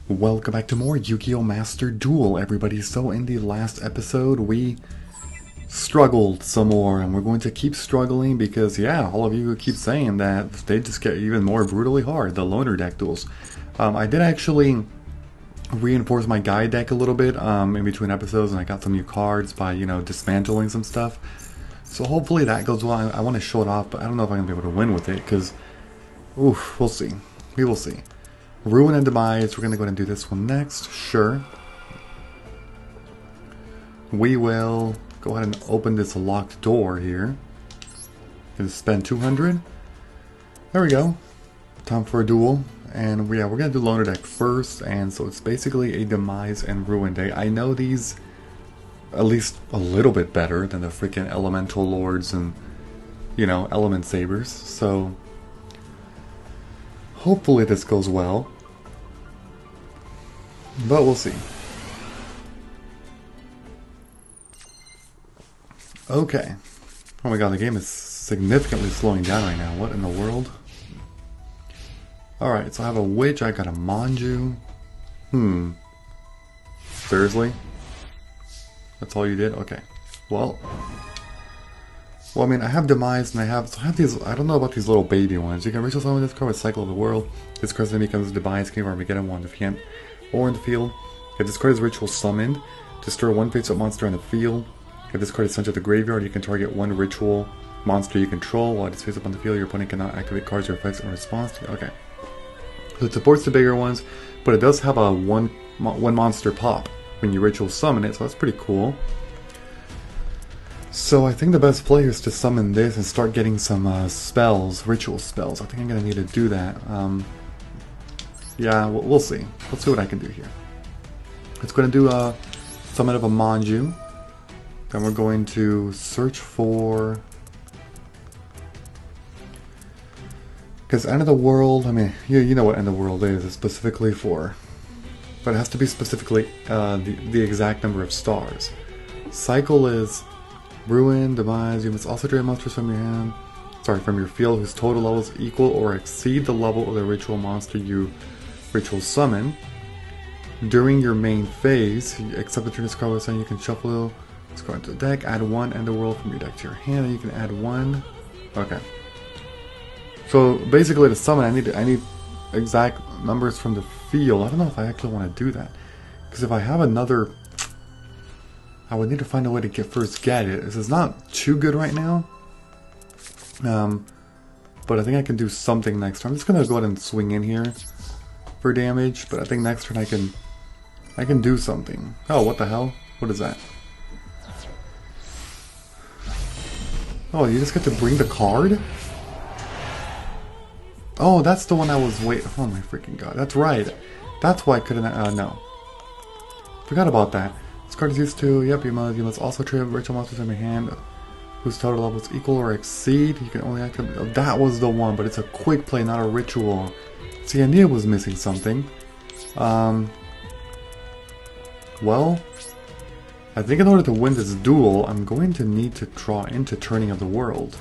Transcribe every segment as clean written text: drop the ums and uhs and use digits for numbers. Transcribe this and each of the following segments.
Welcome back to more Yu-Gi-Oh! Master Duel, everybody. So in the last episode, we struggled some more, and we're going to keep struggling because, yeah, all of you keep saying that they just get even more brutally hard, the loner deck duels. I did actually reinforce my Gaia deck a little bit in between episodes, and I got some new cards by, dismantling some stuff. So hopefully that goes well. I want to show it off, but I don't know if I'm going to be able to win with it, because, oof, we'll see. We will see. Ruin and Demise, we're going to go ahead and do this one next, sure. We will go ahead and open this locked door here. Gonna spend 200. There we go. Time for a duel. And yeah, we're going to do loner deck first, and so it's basically a Demise and Ruin deck. I know these at least a little bit better than the freaking Elemental Lords and, Element Sabers, so hopefully this goes well. But we'll see. Okay. Oh my god, the game is significantly slowing down right now. What in the world? Alright, so I have a Witch, I got a Manju. Seriously? That's all you did? Okay. Well, I mean, I have Demise and I have these, I don't know about these little baby ones. You can ritual summon this card with Cycle of the World. This card then becomes Demise, King of Armageddon, one in the hand or in the field. If this card is ritual summoned, destroy one face-up monster on the field. If this card is sent to the graveyard, you can target one ritual monster you control. While it is face-up on the field, your opponent cannot activate cards or effects in response to it. Okay. So it supports the bigger ones, but it does have a one monster pop when you ritual summon it, so that's pretty cool. So I think the best play is to summon this and start getting some spells, ritual spells. I think I'm going to need to do that. Yeah, we'll see. Let's see what I can do here. It's going to do a summon of a Manju. Then we're going to search for... Because End of the World, I mean, you know what End of the World is. It's specifically for... But it has to be specifically the exact number of stars. Cycle is Ruin, Demise. You must also drain monsters from your hand. Sorry, from your field whose total levels equal or exceed the level of the ritual monster you ritual summon. During your main phase, except the turn this card was saying you can shuffle this card into the deck, add one End of World from your deck to your hand, and you can add one. Okay. So basically to summon I need exact numbers from the field. I don't know if I actually want to do that. Because if I have another, I would need to find a way to first get it. This is not too good right now. But I think I can do something next turn. I'm just gonna go ahead and swing in here for damage, but I think next turn I can do something. Oh, what the hell? What is that? Oh, you just get to bring the card? Oh, that's the one I was waiting. Oh my freaking god. That's right. That's why I couldn't. No. Forgot about that. This card is used to. Yep, you must also trade ritual monsters in your hand whose total levels equal or exceed. You can only activate. Oh, that was the one, but it's a quick play, not a ritual. See, I knew it was missing something. Well, I think in order to win this duel, I'm going to need to draw into Turning of the World.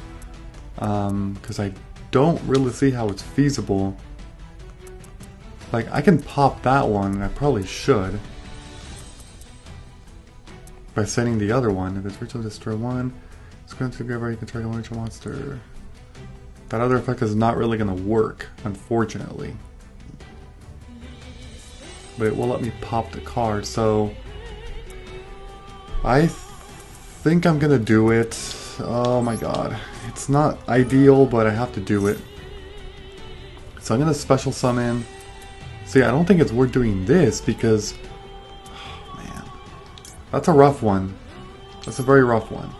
Because I don't really see how it's feasible. Like, I can pop that one, and I probably should. By sending the other one. If it's ritual destroy one, it's going to the graveyard, you can target one ritual monster. That other effect is not really going to work, unfortunately. But it will let me pop the card, so I think I'm going to do it. Oh my god. It's not ideal, but I have to do it. So I'm going to special summon. See, I don't think it's worth doing this because... Oh man. That's a rough one. That's a very rough one.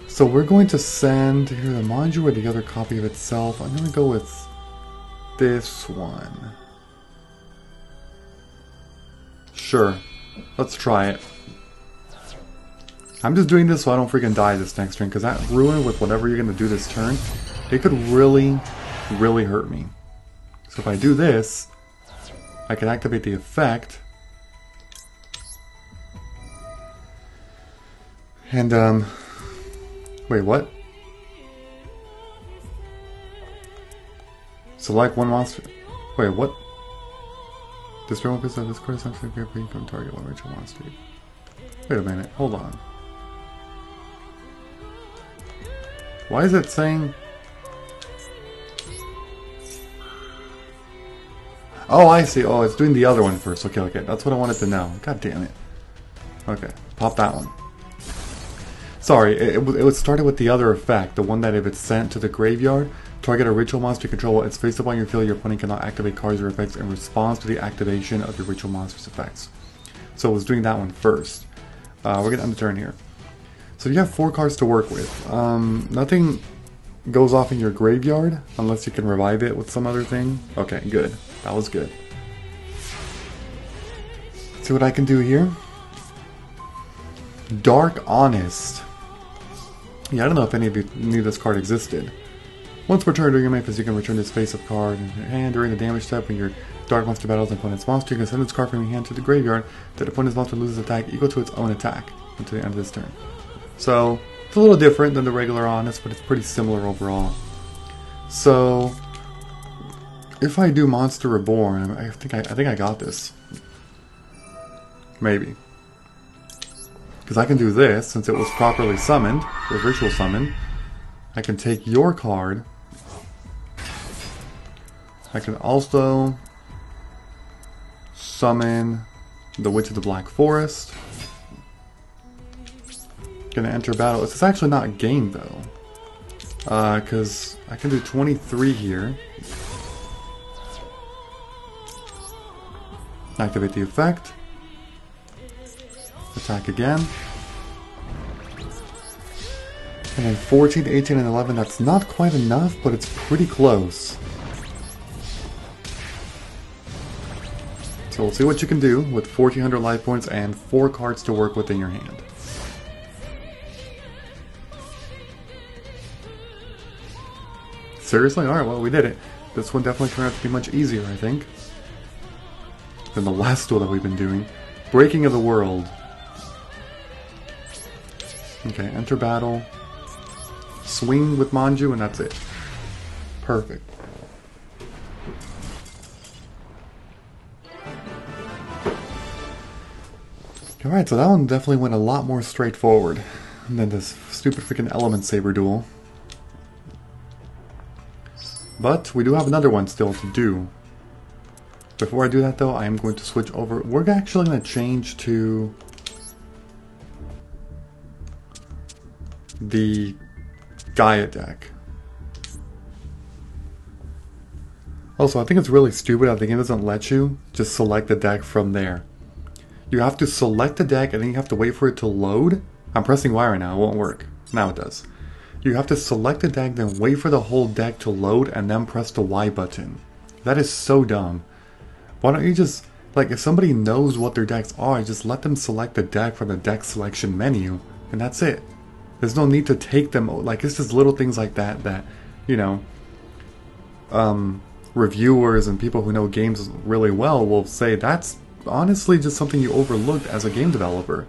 So we're going to send here the Manju or the other copy of itself. I'm going to go with this one. Sure. Let's try it. I'm just doing this so I don't freaking die this next turn, because that Ruin with whatever you're going to do this turn, it could really, really hurt me. So if I do this, I can activate the effect. And, wait, what? Select one monster. Wait, what? Destroy one piece of this card is actually great, but you can target one ritual monster. Wait a minute, hold on. Why is it saying... Oh, I see. Oh, it's doing the other one first. Okay, okay. That's what I wanted to know. God damn it. Okay, pop that one. Sorry, it started with the other effect. The one that if it's sent to the graveyard, target a ritual monster you control while it's face up on your field, your opponent cannot activate cards or effects in response to the activation of your ritual monster's effects. So it was doing that one first. We're going to end the turn here. So you have 4 cards to work with. Nothing goes off in your graveyard unless you can revive it with some other thing. Okay, good. That was good. See what I can do here? Dark Honest. Yeah, I don't know if any of you knew this card existed. Once per turn during your main phase, you can return this face-up card in your hand. During the damage step, when your Dark Monster battles an opponent's monster, you can send this card from your hand to the graveyard. That opponent's monster loses attack equal to its own attack until the end of this turn. So, it's a little different than the regular Honest, but it's pretty similar overall. So, if I do Monster Reborn, I think I got this. Maybe. Because I can do this, since it was properly summoned, it was ritual summoned. I can take your card. I can also summon the Witch of the Black Forest. Gonna enter battle. It's actually not a game though. Because I can do 23 here. Activate the effect. Attack again. And then 14, 18, and 11, that's not quite enough, but it's pretty close. So we'll see what you can do with 1400 life points and 4 cards to work with in your hand. Seriously? Alright, well, we did it. This one definitely turned out to be much easier, I think, than the last duel that we've been doing. Breaking of the World. Okay, enter battle. Swing with Manju, and that's it. Perfect. Alright, so that one definitely went a lot more straightforward than this stupid freaking Element Saber duel. But we do have another one still to do. Before I do that though, I am going to switch over. We're actually going to change to the Gaia deck. Also, I think it's really stupid how the game doesn't let you just select the deck from there. You have to select the deck and then you have to wait for it to load. I'm pressing Y right now, it won't work. Now it does. You have to select the deck, then wait for the whole deck to load and then press the Y button. That is so dumb. Why don't you just, like, if somebody knows what their decks are, just let them select the deck from the deck selection menu, and that's it. There's no need to take them, like, it's just little things like that that, you know, reviewers and people who know games really well will say that's honestly just something you overlooked as a game developer.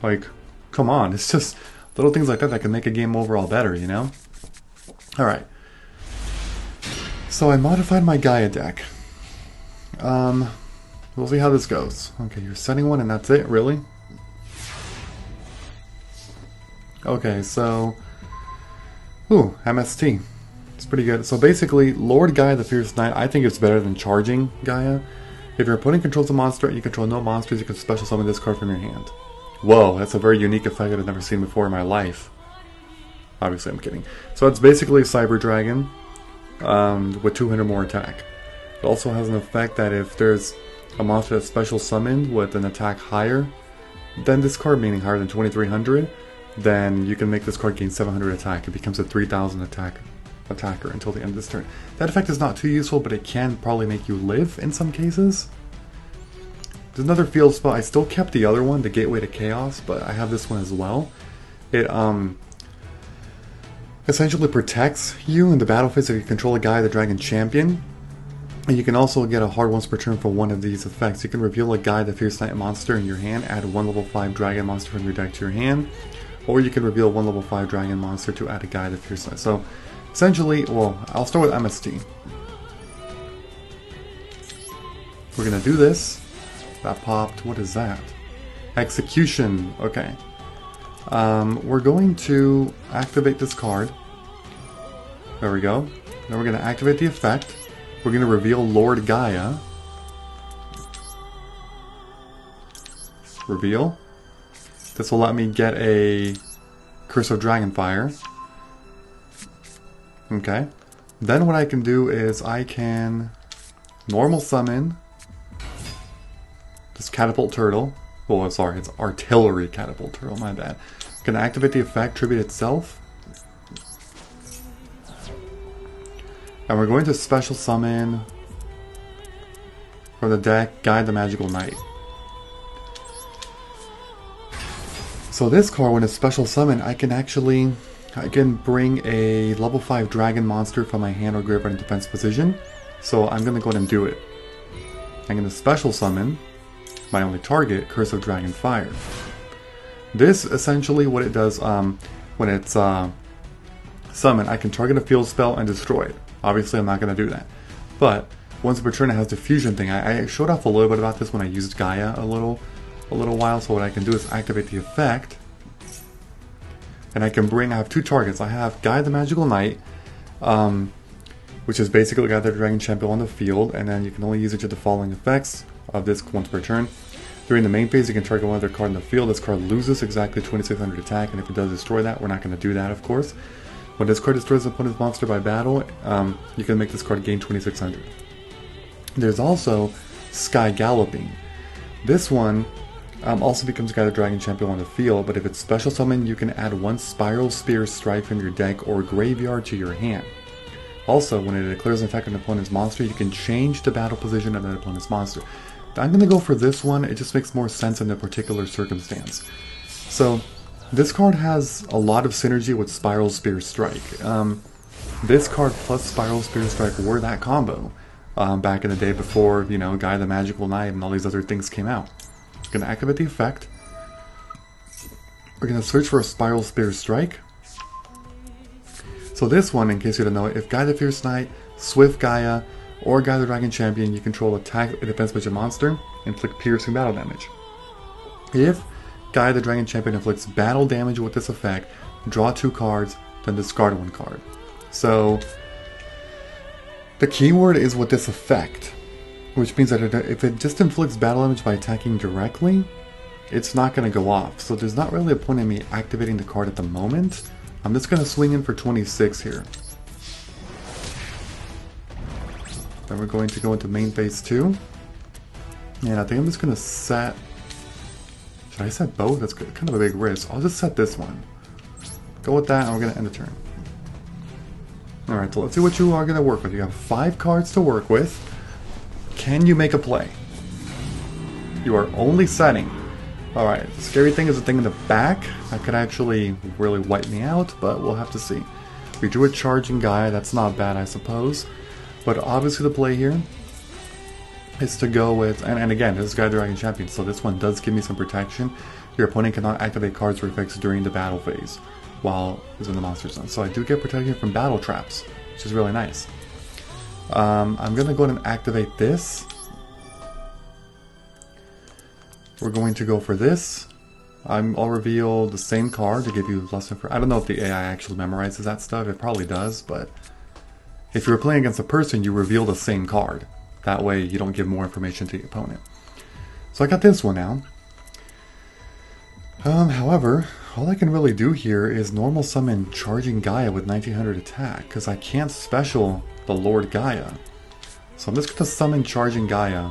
Like, come on, it's just little things like that that can make a game overall better, you know? Alright. So I modified my Gaia deck. We'll see how this goes. Okay, you're setting one and that's it, really? Okay, so... Ooh, MST. It's pretty good. So basically, Lord Gaia the Fierce Knight, I think it's better than charging Gaia. If your opponent controls a monster and you control no monsters, you can special summon this card from your hand. Whoa, that's a very unique effect that I've never seen before in my life. Obviously, I'm kidding. So it's basically Cyber Dragon with 200 more attack. It also has an effect that if there's a monster that's special summoned with an attack higher than this card, meaning higher than 2300, then you can make this card gain 700 attack. It becomes a 3000 attacker until the end of this turn. That effect is not too useful, but it can probably make you live in some cases. There's another field spell. I still kept the other one, the Gateway to Chaos, but I have this one as well. It essentially protects you in the battle phase if you control a Gaia the Dragon Champion. And you can also get a hard once per turn for one of these effects. You can reveal a Gaia the Fierce Knight monster in your hand, add one level 5 dragon monster from your deck to your hand, or you can reveal one level 5 dragon monster to add a Gaia the Fierce Knight. So essentially, well, I'll start with MST. We're gonna do this. That popped. What is that? Execution. Okay. We're going to activate this card. There we go. Then we're going to activate the effect. We're going to reveal Lord Gaia. Reveal. This will let me get a Curse of Dragonfire. Okay. Then what I can do is I can normal summon this Catapult Turtle. Oh, sorry, it's Artillery Catapult Turtle, my bad. I'm going to activate the effect, tribute itself. And we're going to special summon from the deck, Gaia the Magical Knight. So this card, when it's special summon, I can bring a level 5 dragon monster from my hand or graveyard in defense position. So I'm going to go ahead and do it. I'm going to special summon my only target, Curse of Dragonfire. This essentially what it does when it's summoned, I can target a field spell and destroy it. Obviously I'm not going to do that. But once per turn it has the fusion thing. I showed off a little bit about this when I used Gaia a little while. So what I can do is activate the effect. And I have two targets. I have Gaia the Magical Knight, which is basically Gaia the Dragon Champion on the field, and then you can only use it to the following effects of this once per turn. During the main phase, you can target one other card in the field. This card loses exactly 2600 attack, and if it does destroy that, we're not going to do that, of course. When this card destroys an opponent's monster by battle, you can make this card gain 2600. There's also Sky Galloping. This one also becomes Gaia the Dragon Champion on the field, but if it's special summon, you can add one Spiral Spear Strike from your deck or graveyard to your hand. Also, when it declares an attack on an opponent's monster, you can change the battle position of that opponent's monster. I'm going to go for this one. It just makes more sense in a particular circumstance. So, this card has a lot of synergy with Spiral Spear Strike. This card plus Spiral Spear Strike were that combo back in the day before, you know, Gaia the Magical Knight and all these other things came out. I'm going to activate the effect. We're going to search for a Spiral Spear Strike. So this one, in case you don't know it, if Gaia the Fierce Knight, Swift Gaia, or Gaia the Dragon Champion, you control attack a defense budget monster, inflict piercing battle damage. If Gaia the Dragon Champion inflicts battle damage with this effect, draw 2 cards, then discard 1 card. So, the keyword is with this effect, which means that if it just inflicts battle damage by attacking directly, it's not going to go off. So there's not really a point in me activating the card at the moment. I'm just going to swing in for 26 here. Then we're going to go into main phase 2. And I think I'm just going to set... Should I set both? That's kind of a big risk. I'll just set this one. Go with that and we're going to end the turn. Alright, so let's see what you are going to work with. You have 5 cards to work with. Can you make a play? You are only setting. Alright, the scary thing is the thing in the back. That could actually really wipe me out, but we'll have to see. We drew a Charging Gaia. That's not bad, I suppose. But obviously the play here is to go with, and again, this is Gaia the Dragon Champion, so this one does give me some protection. Your opponent cannot activate cards or effects during the battle phase while it's in the monster zone. So I do get protection from battle traps, which is really nice. I'm going to go ahead and activate this. We're going to go for this. I'll reveal the same card to give you less info. I don't know if the AI actually memorizes that stuff. It probably does, but if you're playing against a person, you reveal the same card. That way you don't give more information to the opponent. So I got this one now. However, all I can really do here is normal summon Charging Gaia with 1900 attack, because I can't special the Lord Gaia. So I'm just going to summon Charging Gaia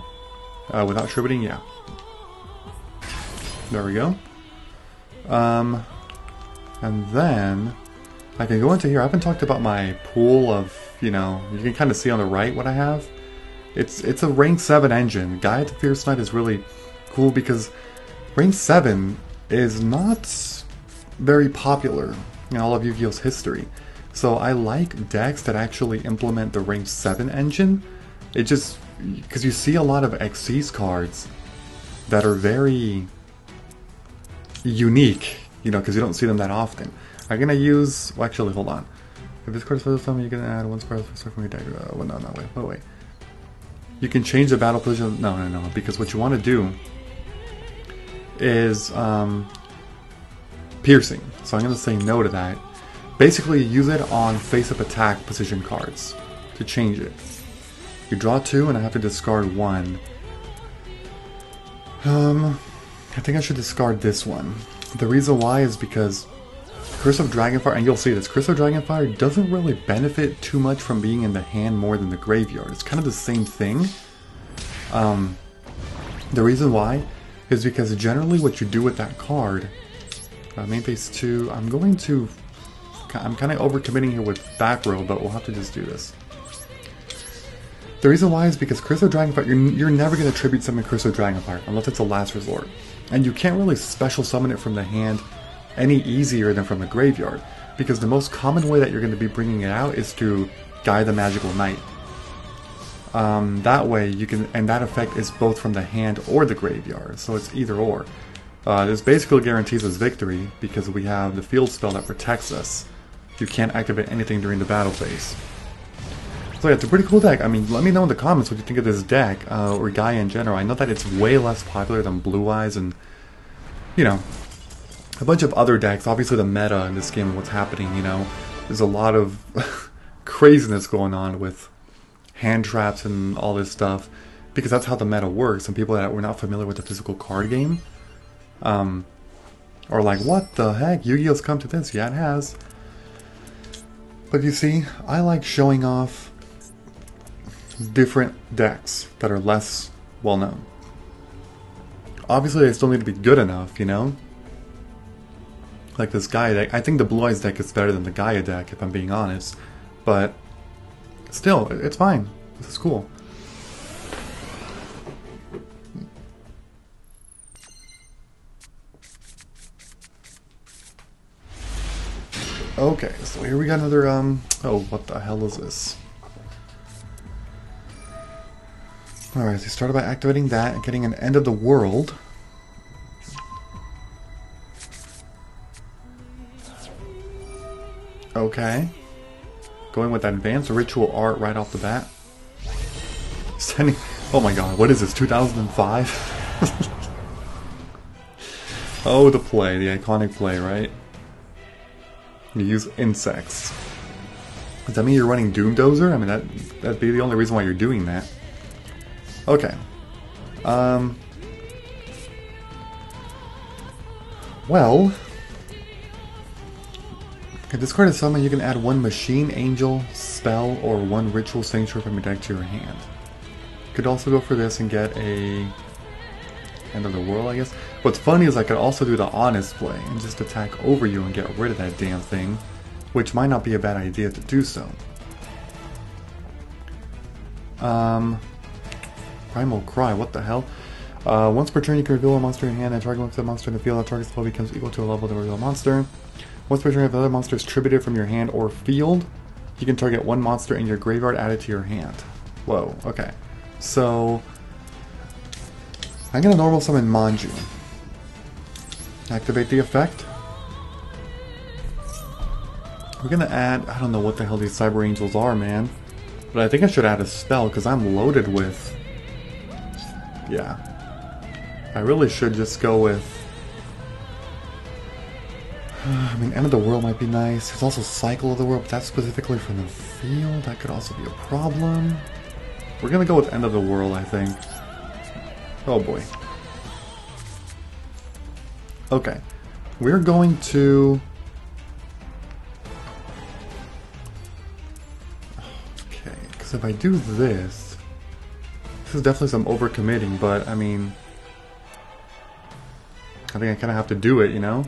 without tributing, yeah. There we go. And then I can go into here. I haven't talked about my pool of, you know, you can kind of see on the right what I have. It's a rank 7 engine. Gaia the Fierce Knight is really cool because rank 7 is not very popular in all of Yu-Gi-Oh's history. So I like decks that actually implement the rank 7 engine. It just, because you see a lot of Xyz cards that are very unique, you know, because you don't see them that often. I'm going to use, well, actually, hold on. If this card is special summon, you're going to add 1 Spiral Spear from your deck. Well, no, wait. you can change the battle position. No, because what you want to do is piercing. So I'm going to say no to that. Basically, use it on face-up attack position cards to change it. You draw 2, and I have to discard 1. I think I should discard this one. The reason why is because Curse of Dragonfire, and you'll see this, Curse of Dragonfire doesn't really benefit too much from being in the hand more than the graveyard. It's kind of the same thing. The reason why is because generally what you do with that card, main phase 2, I'm kind of overcommitting here with back row, but we'll have to just do this. The reason why is because Curse of Dragonfire, you're never going to tribute summon Curse of Dragonfire unless it's a last resort. And you can't really special summon it from the hand any easier than from the graveyard, because the most common way that you're going to be bringing it out is through Gaia the Magical Knight. That way you can, and that effect is both from the hand or the graveyard, so it's either or. This basically guarantees us victory because we have the field spell that protects us. You can't activate anything during the battle phase. So yeah, it's a pretty cool deck. I mean, let me know in the comments what you think of this deck, or Gaia in general. I know that it's way less popular than Blue Eyes and, you know, a bunch of other decks. Obviously the meta in this game and what's happening, you know, there's a lot of craziness going on with hand traps and all this stuff, because that's how the meta works, and people that were not familiar with the physical card game are like, what the heck, Yu-Gi-Oh's come to this? Yeah, it has. But you see, I like showing off different decks that are less well known. Obviously they still need to be good enough, you know? Like this Gaia deck. I think the Blue Eyes deck is better than the Gaia deck, if I'm being honest. But still, it's fine. This is cool. Okay, so here we got another, oh, what the hell is this? Alright, so you started by activating that and getting an End of the World. Okay. Going with that advanced ritual art right off the bat. Sending, oh my god, what is this, 2005? Oh, the play, the iconic play, right? You use insects. Does that mean you're running Doom Dozer? I mean, that'd be the only reason why you're doing that. Okay. Well, if this card is summoned, you can add 1 Machine Angel spell or 1 Ritual Sanctuary from your deck to your hand. You could also go for this and get a End of the World, I guess. What's funny is I could also do the Honest play and just attack over you and get rid of that damn thing, which might not be a bad idea to do so. Primal Cry, what the hell? Once per turn you can reveal a monster in your hand and target one to the monster in the field. That target's level becomes equal to a level of the reveal monster. Once per turn if another monster is tributed from your hand or field, you can target 1 monster in your graveyard added to your hand. Whoa, okay. So I'm gonna normal summon Manju. Activate the effect. We're gonna add, I don't know what the hell these Cyber Angels are, man. But I think I should add a spell because I'm loaded with, yeah. I really should just go with, I mean, End of the World might be nice. There's also Cycle of the World, but that's specifically from the field. That could also be a problem. We're gonna go with End of the World, I think. Oh boy. Okay. We're going to... Okay, because if I do this... This is definitely some overcommitting, but I mean... I think I kind of have to do it, you know?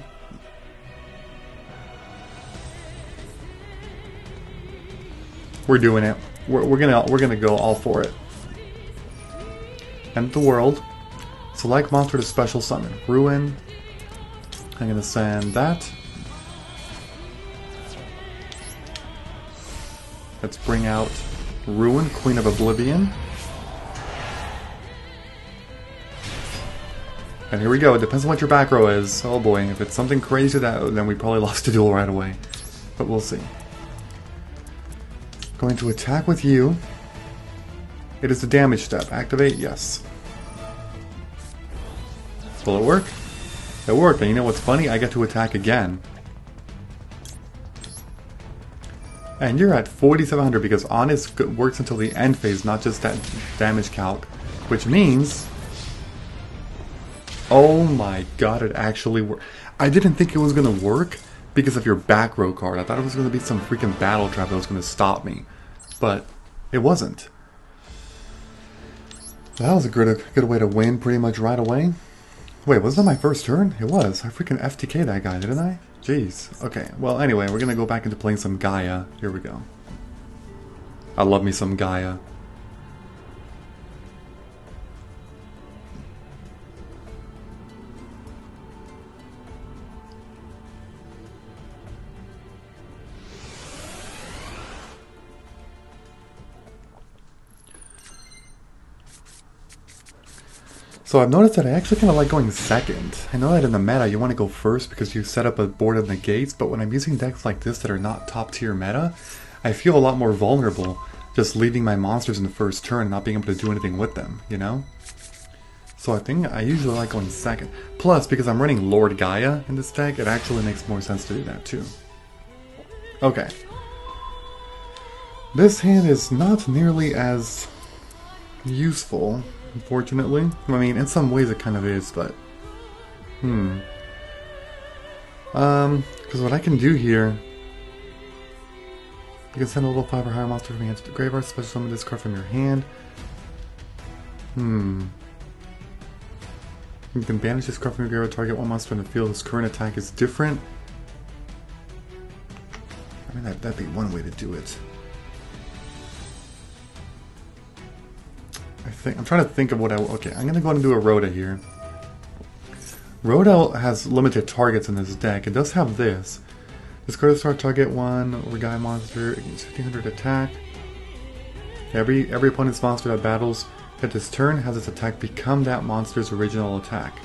We're doing it. We're gonna go all for it. End of the World. Select monster to special summon. Ruin. I'm gonna send that. Let's bring out Ruin, Queen of Oblivion. And here we go. It depends on what your back row is. Oh boy, if it's something crazy, then we probably lost the duel right away. But we'll see. Going to attack with you. It is the damage step. Activate, yes. Will it work? It worked, and you know what's funny? I get to attack again. And you're at 4,700 because Honest works until the end phase, not just that damage calc. Which means... Oh my god, it actually worked. I didn't think it was going to work because of your back row card. I thought it was going to be some freaking battle trap that was going to stop me. But it wasn't. That was a good way to win pretty much right away. Wait, wasn't that my first turn? It was. I freaking FTK'd that guy, didn't I? Jeez. Okay, well anyway, we're going to go back into playing some Gaia. Here we go. I love me some Gaia. So I've noticed that I actually kind of like going second. I know that in the meta you want to go first because you set up a board of negates, but when I'm using decks like this that are not top tier meta, I feel a lot more vulnerable just leaving my monsters in the first turn and not being able to do anything with them, you know? So I think I usually like going second. Plus, because I'm running Lord Gaia in this deck, it actually makes more sense to do that too. Okay. This hand is not nearly as useful, unfortunately. I mean, in some ways it kind of is, but... because what I can do here... You can send a level 5 or higher monster from your hand to the graveyard, special summon this card from your hand. You can banish this card from your graveyard, target one monster in the field whose current attack is different. I mean, that'd be one way to do it. I'm trying to think of what okay, I'm gonna go ahead and do a Rhoda here. Rhoda has limited targets in this deck. It does have this. Discard the start target one or Gaia monster against 1500 attack. Every opponent's monster that battles at this turn has its attack become that monster's original attack.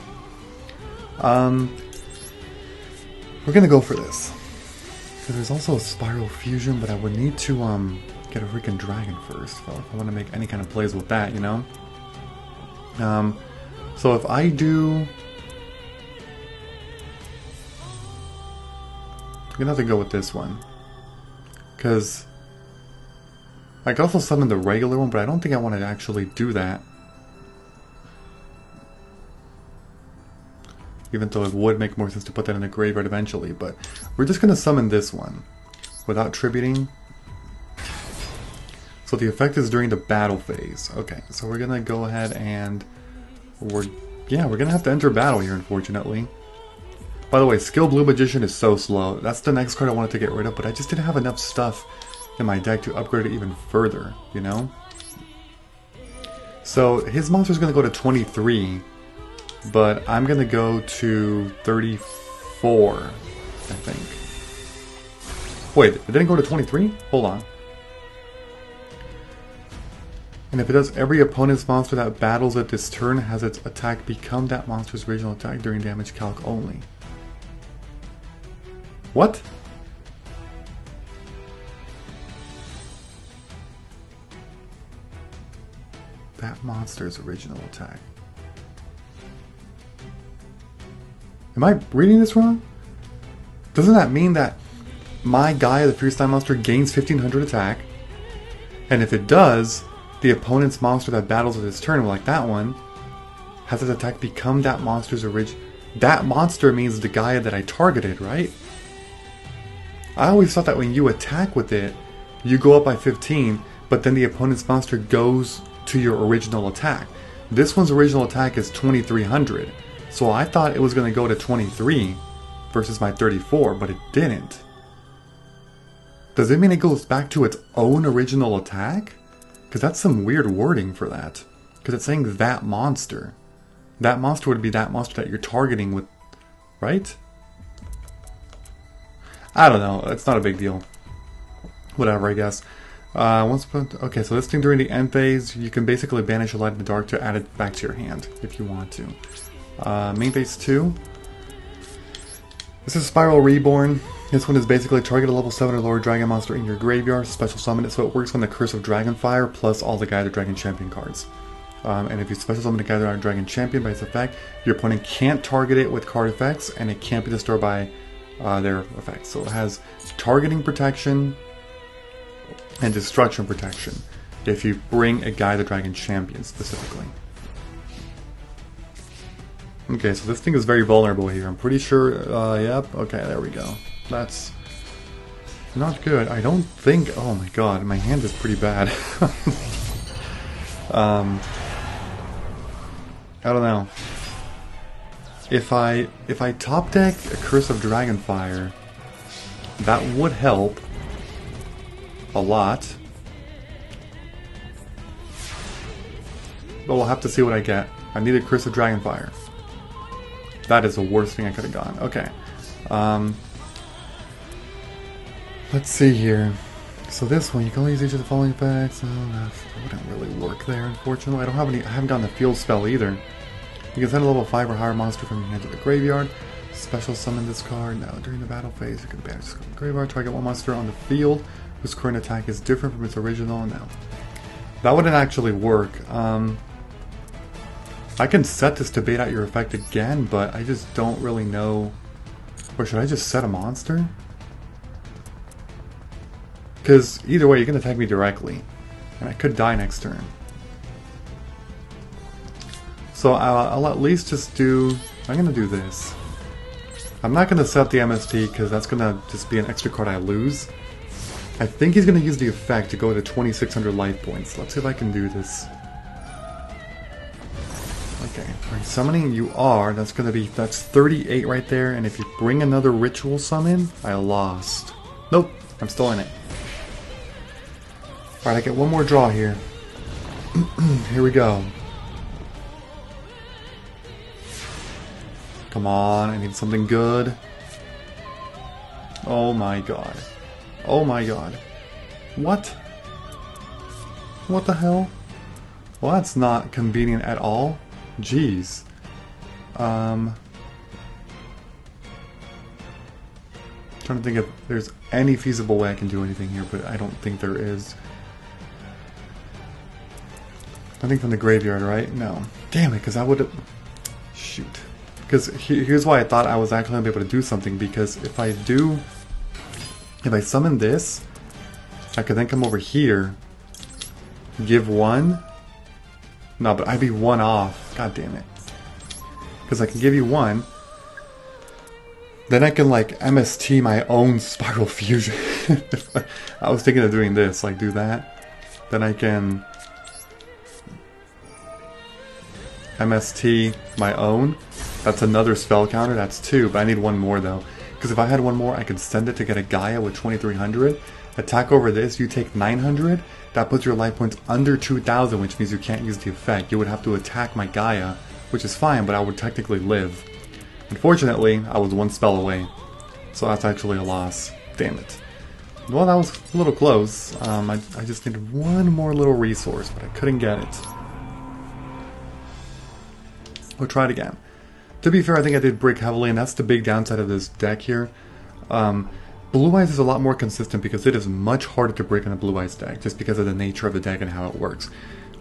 We're gonna go for this. Because there's also a Spiral Fusion, but I would need to get a freaking dragon first if I want to make any kind of plays with that, you know? So if I do... I'm gonna have to go with this one. Because I could also summon the regular one, but I don't think I want to actually do that. Even though it would make more sense to put that in the graveyard eventually, but we're just gonna summon this one without tributing. So the effect is during the battle phase. Okay, so we're gonna go ahead and we're gonna have to enter battle here, unfortunately. By the way, Skill Blue Magician is so slow. That's the next card I wanted to get rid of, but I just didn't have enough stuff in my deck to upgrade it even further, you know? So his monster's gonna go to 23, but I'm gonna go to 34, I think. Wait, it didn't go to 23? Hold on. And if it does, every opponent's monster that battles at this turn has its attack become that monster's original attack during damage calc only. What? That monster's original attack. Am I reading this wrong? Doesn't that mean that my Gaia, the Fierce Time monster, gains 1500 attack? And if it does, the opponent's monster that battles at this turn, like that one, has its attack become that monster's original... That monster means the Gaia that I targeted, right? I always thought that when you attack with it, you go up by 15, but then the opponent's monster goes to your original attack. This one's original attack is 2300, so I thought it was going to go to 23 versus my 34, but it didn't. Does it mean it goes back to its own original attack? Because that's some weird wording for that. Because it's saying that monster. That monster would be that monster that you're targeting with, right? I don't know. It's not a big deal. Whatever, I guess. Okay, so this thing during the end phase, you can basically banish a light in the dark to add it back to your hand if you want to. Main phase 2. This is Spiral Reborn. This one is basically target a level 7 or lower dragon monster in your graveyard, special summon it, so it works on the Curse of Dragonfire plus all the Gaia the Dragon Champion cards. And if you special summon a Gaia the Dragon Champion by its effect, your opponent can't target it with card effects, and it can't be destroyed by their effects. So it has targeting protection and destruction protection if you bring a Gaia the Dragon Champion specifically. Okay, so this thing is very vulnerable here. I'm pretty sure, yep, okay, there we go. That's not good. I don't think, oh my god, my hand is pretty bad. I don't know. If I top deck a Curse of Dragonfire, that would help a lot. But we'll have to see what I get. I need a Curse of Dragonfire. That is the worst thing I could have gone. Okay. Let's see here. So this one, you can only use each of the following effects. Oh, that wouldn't really work there, unfortunately. I haven't gotten the field spell either. You can send a level 5 or higher monster from your hand to the graveyard. Special summon this card. Now, during the battle phase, you can banish the graveyard. Target one monster on the field whose current attack is different from its original. Now, that wouldn't actually work. I can set this to bait out your effect again, but I just don't really know. Or should I just set a monster? Because either way, you can attack me directly. And I could die next turn. So I'll at least just do... I'm going to do this. I'm not going to set the MST because that's going to just be an extra card I lose. I think he's going to use the effect to go to 2,600 life points. Let's see if I can do this. Okay, summoning you are, that's 38 right there, and if you bring another ritual summon, I lost. Nope, I'm still in it. Alright, I get one more draw here. Here we go. Come on, I need something good. Oh my god. Oh my god. What? What the hell? Well, that's not convenient at all. Jeez. Trying to think if there's any feasible way I can do anything here, but I don't think there is. Nothing from the graveyard, right? No. Damn it, because I would have... Shoot. Because here's why I thought I was actually going to be able to do something, because if I summon this, I could then come over here, give one... No, but I'd be one off. God damn it. Because I can give you one. Then I can, like, MST my own Spiral Fusion. I was thinking of doing this. Like, do that. Then I can... MST my own. That's another spell counter. That's 2. But I need one more, though. Because if I had one more, I could send it to get a Gaia with 2,300. Attack over this, you take 900. That puts your life points under 2,000, which means you can't use the effect. You would have to attack my Gaia, which is fine, but I would technically live. Unfortunately, I was one spell away. So that's actually a loss. Damn it. Well, that was a little close. I just needed one more little resource, but I couldn't get it. We'll try it again. To be fair, I think I did break heavily, and that's the big downside of this deck here. Blue Eyes is a lot more consistent because it is much harder to break in a Blue Eyes deck, just because of the nature of the deck and how it works.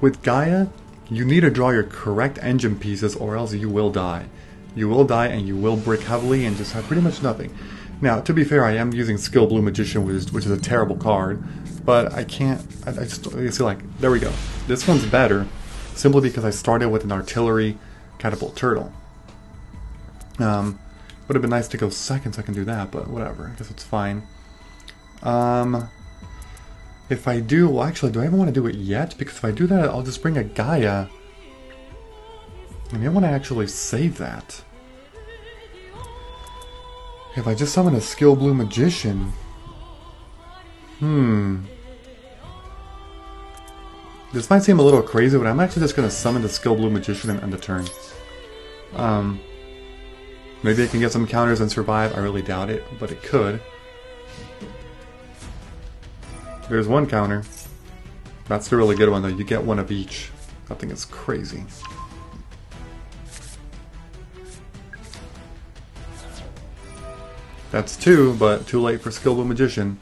With Gaia, you need to draw your correct engine pieces or else you will die. You will die and you will break heavily and just have pretty much nothing. Now, to be fair, I am using Skill Blue Magician, which is a terrible card, but I can't, I just, you see, like, there we go. This one's better, simply because I started with an Artillery Catapult Turtle. Would have been nice to go second so I can do that, but whatever. I guess it's fine. If I do... Well, actually, do I even want to do it yet? Because if I do that, I'll just bring a Gaia. I may want to actually save that. If I just summon a Skill Blue Magician... This might seem a little crazy, but I'm actually just going to summon the Skill Blue Magician and end the turn. Maybe I can get some counters and survive. I really doubt it, but it could. There's one counter. That's the really good one, though. You get one of each. I think it's crazy. That's 2, but too late for Skilled Magician.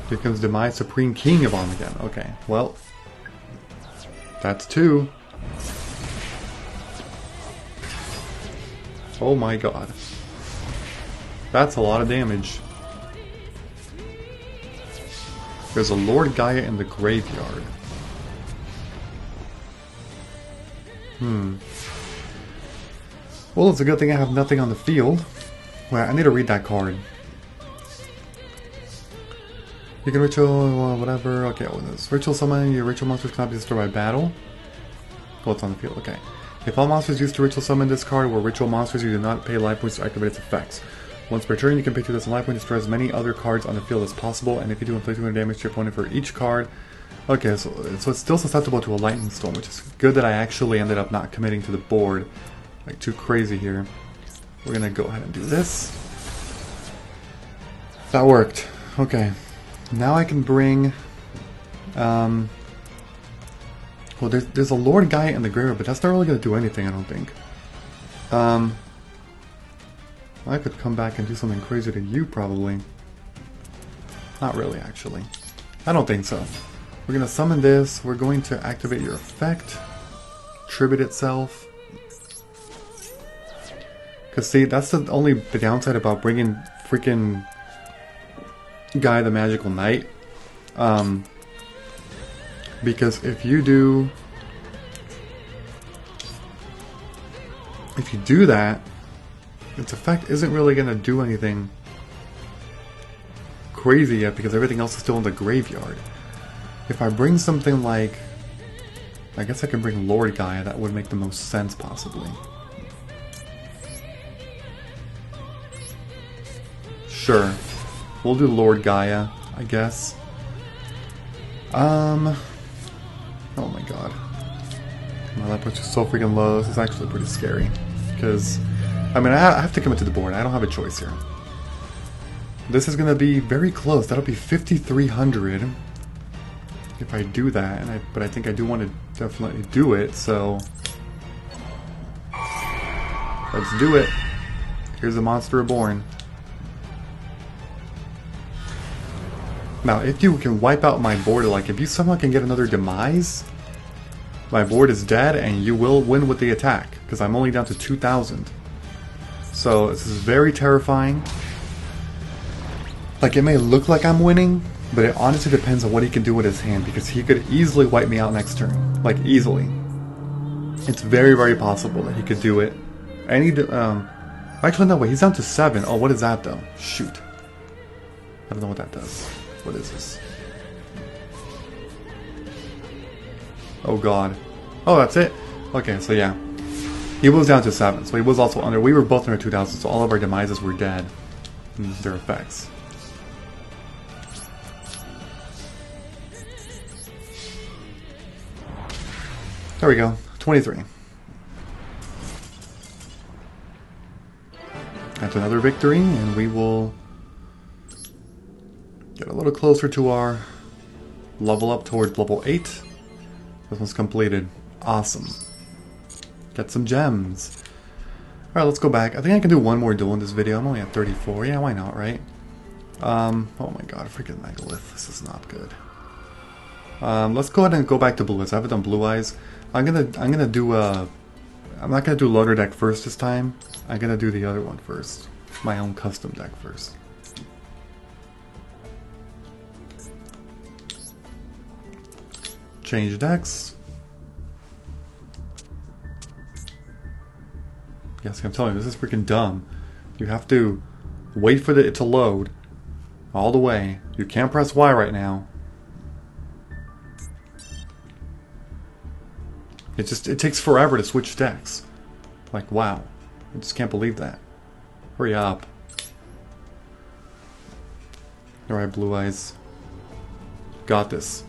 Here comes Demise, Supreme King of Armageddon. Okay, well, that's 2. Oh my god. That's a lot of damage. There's a Lord Gaia in the graveyard. Well, it's a good thing I have nothing on the field. Wait, I need to read that card. You can ritual, whatever. Okay, what is this? Ritual summon, your ritual monsters cannot be destroyed by battle. Oh, it's on the field, okay. If all monsters used to ritual summon this card were ritual monsters, you do not pay life points to activate its effects. Once per turn, you can pay 2,000 life points to destroy as many other cards on the field as possible, and if you do, inflict 200 damage to your opponent for each card. Okay, so it's still susceptible to a lightning storm, which is good that I actually ended up not committing to the board. Like, too crazy here. We're gonna go ahead and do this. That worked. Okay. Now I can bring... well, there's a Lord Gaia in the graveyard, but that's not really gonna do anything, I don't think. I could come back and do something crazy to you, probably. Not really, actually. I don't think so. We're gonna summon this. We're going to activate your effect. Tribute itself. Because, see, that's the only downside about bringing freaking Gaia the Magical Knight. Because if you do that, its effect isn't really going to do anything crazy yet because everything else is still in the graveyard. If I bring something like... I guess I can bring Lord Gaia, that would make the most sense possibly. Sure. We'll do Lord Gaia, I guess. Oh my god. My life points are so freaking low, this is actually pretty scary. Because... I mean, I have to commit to the board. I don't have a choice here. This is going to be very close. That'll be 5,300 if I do that. But I think I do want to definitely do it, so... Let's do it. Here's a monster reborn. Now, if you can wipe out my board, like if you somehow can get another Demise, my board is dead and you will win with the attack. Because I'm only down to 2,000. So this is very terrifying. Like, it may look like I'm winning, but it honestly depends on what he can do with his hand, because he could easily wipe me out next turn. Like, easily. It's very, very possible that he could do it. I need to, actually, no, wait, he's down to 7. Oh, what is that, though? Shoot. I don't know what that does. What is this? Oh, God. Oh, that's it? Okay, so yeah. He was down to 7, so he was also under. We were both under 2,000, so all of our demises were dead. And their effects. There we go. 23. That's another victory, and we will get a little closer to our level up towards level 8. This one's completed. Awesome. Get some gems. Alright, let's go back. I think I can do one more duel in this video. I'm only at 34. Yeah, why not, right? Oh my god, freaking Megalith. This is not good. Let's go ahead and go back to Blue Eyes. I haven't done Blue Eyes. I'm gonna do I'm not gonna do loader deck first this time. I'm gonna do the other one first. My own custom deck first. Change decks. Yes, I'm telling you, this is freaking dumb. You have to wait for it to load all the way. You can't press Y right now. It takes forever to switch decks. Like, wow. I just can't believe that. Hurry up. Alright, Blue Eyes. Got this.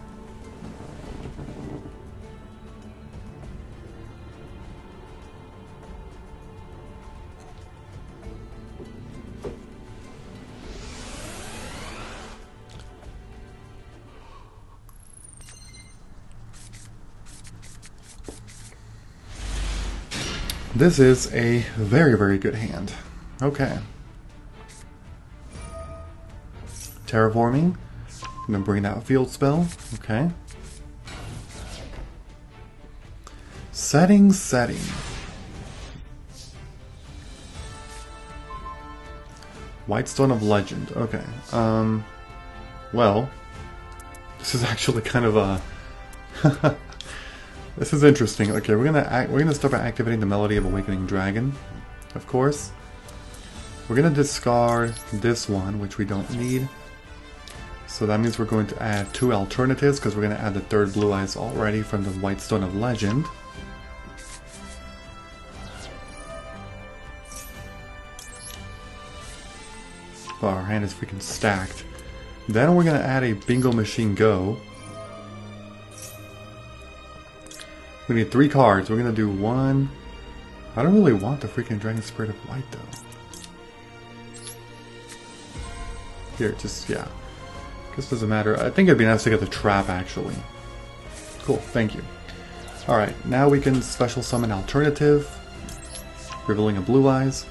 This is a very, very good hand. Okay. Terraforming. I'm gonna bring out a field spell. Okay. Setting. Whitestone of Legend. Okay. Well, this is actually kind of a. This is interesting. Okay, we're gonna start by activating the Melody of Awakening Dragon, of course. We're gonna discard this one, which we don't need. So that means we're going to add 2 alternatives, because we're gonna add the 3rd Blue Eyes already from the Whitestone of Legend. Oh, our hand is freaking stacked. Then we're gonna add a Bingo Machine Go. We need 3 cards. We're gonna do 1. I don't really want the freaking Dragon Spirit of White though. Here, just, yeah. This doesn't matter. I think it'd be nice to get the trap actually. Cool, thank you. Alright, now we can special summon Alternative, revealing a Blue Eyes.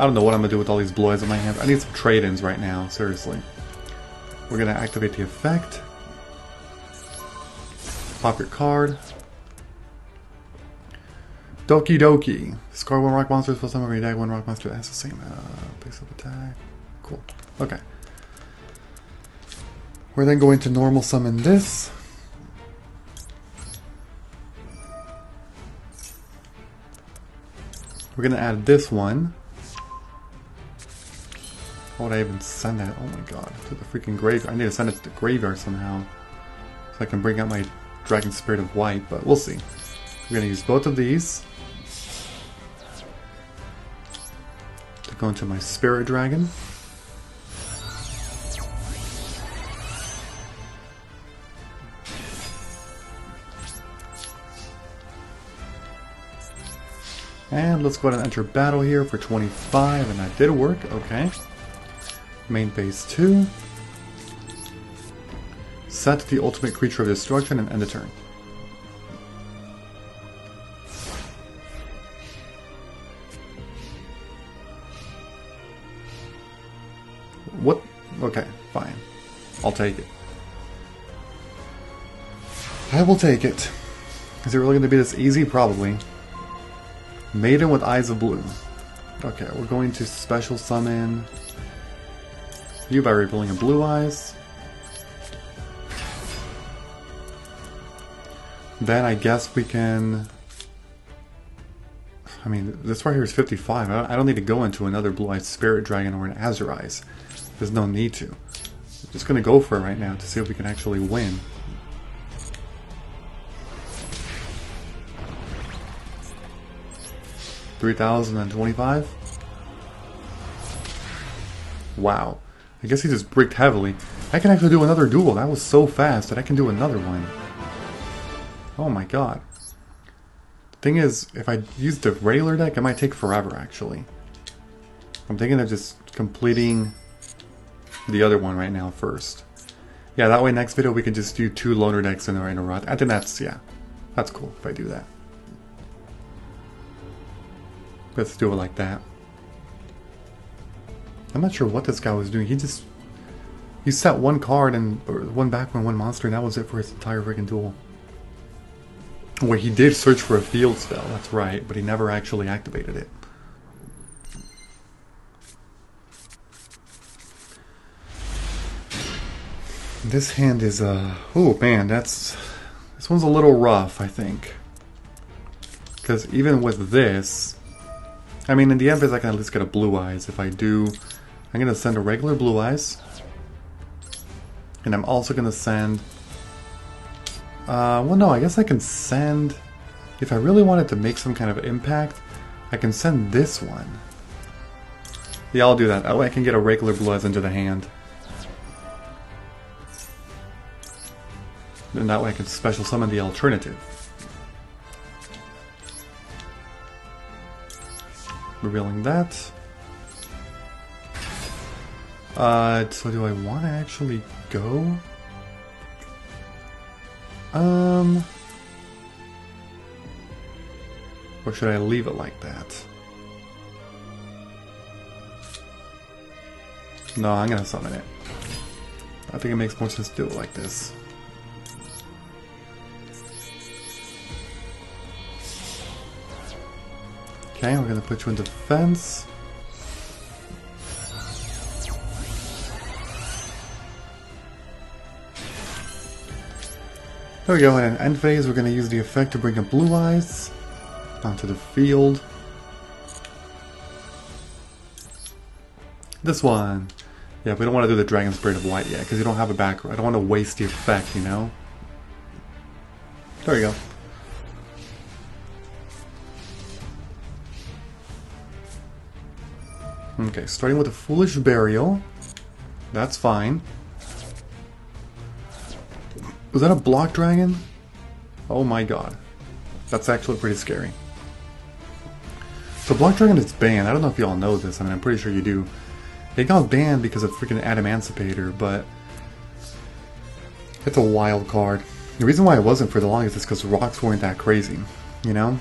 I don't know what I'm gonna do with all these Blue Eyes in my hand. I need some trade-ins right now, seriously. We're gonna activate the effect. Pop your card. Doki Doki. Discard 1 rock monster, plus summon every deck, 1 rock monster has the same base of attack. Cool. Okay. We're then going to normal summon this. We're gonna add this one. How would I even send that? Oh my god. To the freaking graveyard. I need to send it to the graveyard somehow. So I can bring out my Dragon Spirit of White, but we'll see. We're gonna use both of these to go into my Spirit Dragon. And let's go ahead and enter battle here for 25, and that did work, okay. Main phase 2. Set the ultimate creature of destruction and end the turn. What? Okay, fine. I'll take it. I will take it. Is it really going to be this easy? Probably. Maiden with Eyes of Blue. Okay, we're going to special summon you by revealing a Blue Eyes. Then I guess we can... I mean, this right here is 55. I don't need to go into another Blue Eyes Spirit Dragon or an Azure Eyes. There's no need to. I'm just going to go for it right now to see if we can actually win. $3,025. Wow. I guess he just bricked heavily. I can actually do another duel. That was so fast that I can do another one. Oh my god. The thing is, if I use the regular deck, it might take forever actually. I'm thinking of just completing the other one right now first. Yeah, that way next video we can just do 2 loner decks in a row. I think that's, yeah, that's cool if I do that. Let's do it like that. I'm not sure what this guy was doing. He set 1 card and or 1 back and 1 monster, and that was it for his entire freaking duel. Where he did search for a field spell, that's right, but he never actually activated it. This hand is oh man, this one's a little rough, I think. Because even with this, I mean, in the end, I can at least get a Blue Eyes. If I do, I'm going to send a regular Blue Eyes. And I'm also going to send... well, no, I guess I can send... If I really wanted to make some kind of impact, I can send this one. Yeah, I'll do that. That way I can get a regular Blue Eyes into the hand. And that way I can special summon the alternative. Revealing that. So do I want to actually go? Or Or should I leave it like that? No, I'm gonna summon it. I think it makes more sense to do it like this. Okay, we're gonna put you in defense. There we go, and in end phase we're gonna use the effect to bring up blue eyes onto the field. This one. Yeah, we don't want to do the Dragon Spirit of White yet, because you don't have a back row. I don't want to waste the effect, you know? There we go. Okay, starting with a Foolish Burial. That's fine. Was that a block dragon? Oh my god. That's actually pretty scary. So block dragon is banned. I don't know if y'all know this. I mean, I'm pretty sure you do. It got banned because of freaking Adamancipator, but it's a wild card. The reason why it wasn't for the longest is because rocks weren't that crazy, you know?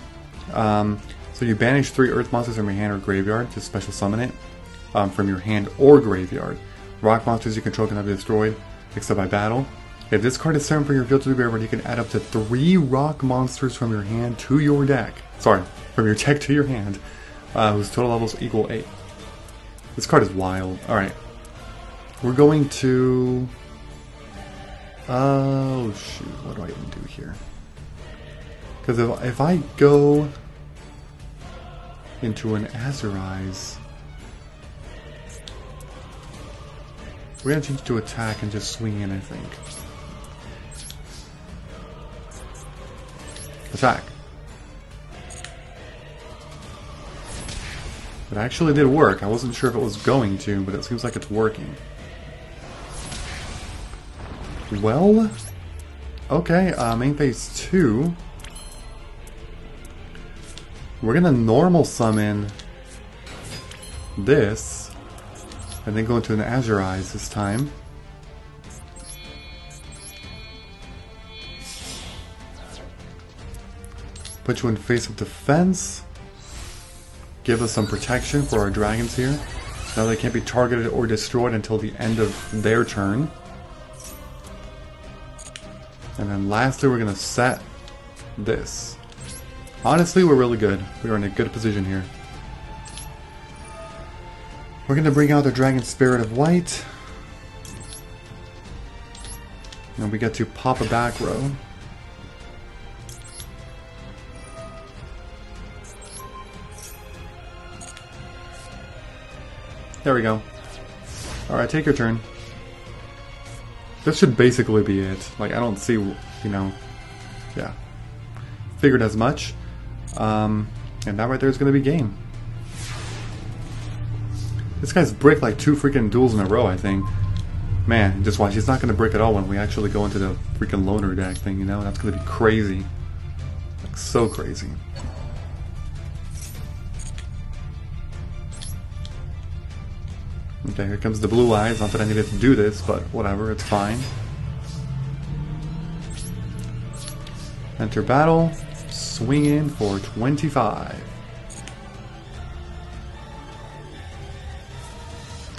So you banish 3 earth monsters from your hand or graveyard, just special summon it, from your hand or graveyard. Rock monsters you control cannot be destroyed, except by battle. If this card is sent from your field to the graveyard, you can add up to 3 rock monsters from your hand to your deck. Sorry, from your deck to your hand, whose total levels equal 8. This card is wild. Alright. We're going to... Oh, shoot. What do I even do here? Because if I go into an Azurize, we're going to change to attack and just swing in, I think. Attack. It actually did work. I wasn't sure if it was going to, but it seems like it's working. Well, okay, main phase 2. We're gonna normal summon this, and then go into an Azurize this time. Put you in face of defense. Give us some protection for our dragons here. Now they can't be targeted or destroyed until the end of their turn. And then lastly, we're going to set this. Honestly, we're really good. We're in a good position here. We're going to bring out the Dragon Spirit of White. And we get to pop a back row. There we go. Alright, take your turn. This should basically be it. Like, I don't see, you know, yeah. Figured as much. And that right there is going to be game. This guy's bricked like 2 freaking duels in a row, I think. Man, just watch. He's not going to brick at all when we actually go into the freaking loner deck thing, you know? That's going to be crazy. Like, so crazy. Okay, here comes the blue eyes. Not that I needed to do this, but whatever, it's fine. Enter battle. Swing in for 25.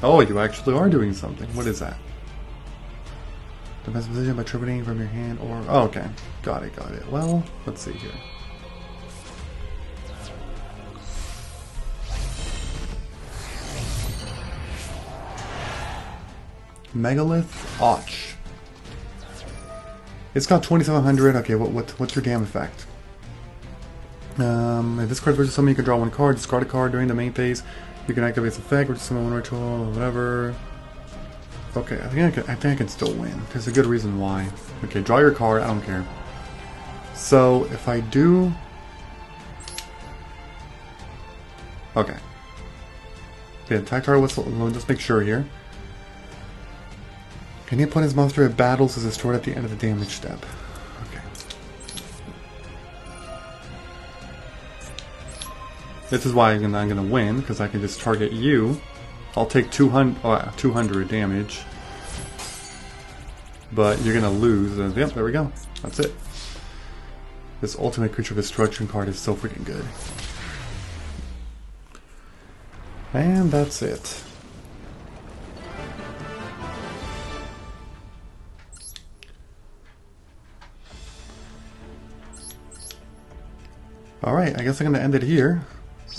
Oh, you actually are doing something. What is that? Defense position by trumpeting from your hand or... Oh, okay. Got it, got it. Well, let's see here. Megalith Och. It's got 2700. Okay, what's your damn effect? If this card's versus something, you can draw 1 card, discard a card during the main phase. You can activate its effect, which is summon 1 ritual, whatever. Okay, I think I can still win. There's a good reason why. Okay, draw your card. I don't care. So if I do, okay. Okay, attack target whistle. We'll just make sure here. Any opponent's monster at battles is destroyed at the end of the damage step. Okay. This is why I'm gonna win, because I can just target you. I'll take 200 damage. But you're gonna lose. Yep, there we go. That's it. This Ultimate Creature Destruction card is so freaking good. And that's it. Alright, I guess I'm going to end it here.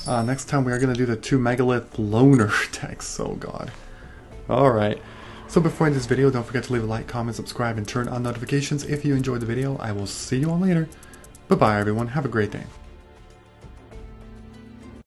Next time we are going to do the 2 Megalith Loner decks. Oh god. Alright. So before I end this video, don't forget to leave a like, comment, subscribe, and turn on notifications if you enjoyed the video. I will see you all later. Bye-bye everyone. Have a great day.